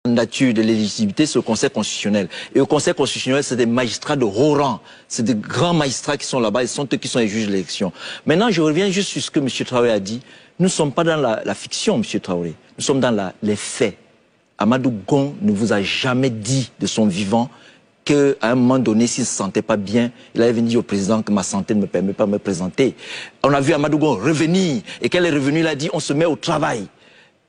Nature de l'éligibilité, c'est le Conseil constitutionnel. Et au Conseil constitutionnel, c'est des magistrats de haut rang. C'est des grands magistrats qui sont là-bas, ils sont eux qui sont les juges de l'élection. Maintenant, je reviens juste sur ce que M. Traoré a dit. Nous ne sommes pas dans la fiction, M. Traoré. Nous sommes dans les faits. Amadou Gon ne vous a jamais dit de son vivant qu'à un moment donné, s'il ne se sentait pas bien, il avait venu dire au président que ma santé ne me permet pas de me présenter. On a vu Amadou Gon revenir. Et quand il est revenu, il a dit on se met au travail.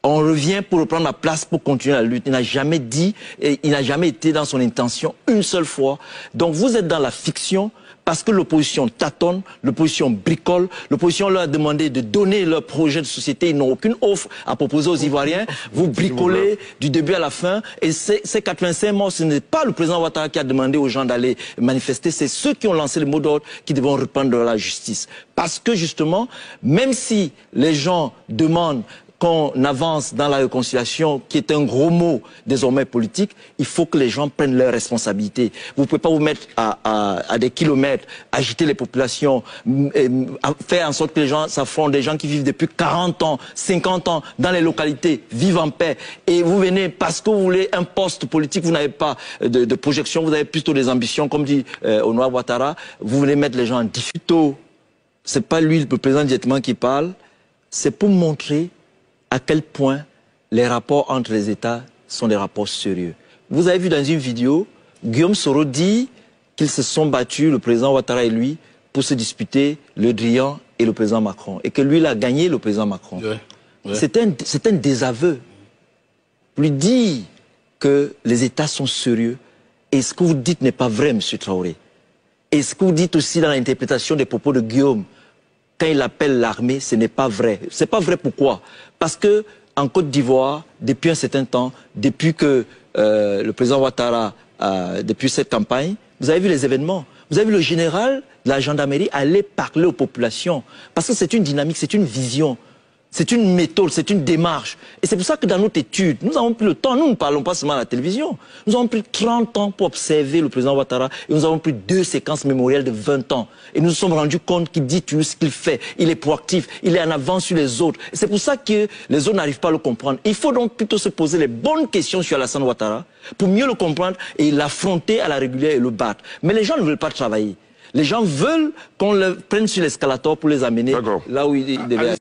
On revient pour reprendre la place pour continuer la lutte. Il n'a jamais dit, et il n'a jamais été dans son intention une seule fois. Donc vous êtes dans la fiction parce que l'opposition tâtonne, l'opposition bricole, l'opposition leur a demandé de donner leur projet de société. Ils n'ont aucune offre à proposer aux Ivoiriens. Vous bricolez du début à la fin. Et ces 85 morts, ce n'est pas le président Ouattara qui a demandé aux gens d'aller manifester. C'est ceux qui ont lancé le mot d'ordre qui devront reprendre la justice. Parce que justement, même si les gens demandent qu'on avance dans la réconciliation, qui est un gros mot désormais politique, il faut que les gens prennent leurs responsabilités. Vous ne pouvez pas vous mettre à des kilomètres, agiter les populations, faire en sorte que les gens s'affrontent, des gens qui vivent depuis 40 ans, 50 ans dans les localités, vivent en paix. Et vous venez parce que vous voulez un poste politique, vous n'avez pas de projection, vous avez plutôt des ambitions, comme dit Honoré Ouattara, vous venez mettre les gens en difficulté. C'est pas lui, le président directement, qui parle, c'est pour montrer à quel point les rapports entre les États sont des rapports sérieux. Vous avez vu dans une vidéo, Guillaume Soro dit qu'ils se sont battus, le président Ouattara et lui, pour se disputer Le Drian et le président Macron. Et que lui, il a gagné le président Macron. Ouais. C'est un désaveu. Lui dire que les États sont sérieux. Et ce que vous dites n'est pas vrai, M. Traoré. Et ce que vous dites aussi dans l'interprétation des propos de Guillaume, quand il appelle l'armée, ce n'est pas vrai. C'est pas vrai pourquoi? Parce que en Côte d'Ivoire, depuis un certain temps, depuis que le président Ouattara, depuis cette campagne, vous avez vu les événements. Vous avez vu le général de la gendarmerie aller parler aux populations. Parce que c'est une dynamique, c'est une vision. C'est une méthode, c'est une démarche. Et c'est pour ça que dans notre étude, nous avons pris le temps, nous ne parlons pas seulement à la télévision, nous avons pris 30 ans pour observer le président Ouattara et nous avons pris 2 séquences mémorielles de 20 ans. Et nous nous sommes rendus compte qu'il dit tout ce qu'il fait, il est proactif, il est en avance sur les autres. Et c'est pour ça que les autres n'arrivent pas à le comprendre. Il faut donc plutôt se poser les bonnes questions sur Alassane Ouattara pour mieux le comprendre et l'affronter à la régulière et le battre. Mais les gens ne veulent pas travailler. Les gens veulent qu'on le prenne sur l'escalator pour les amener là où ils devaient aller.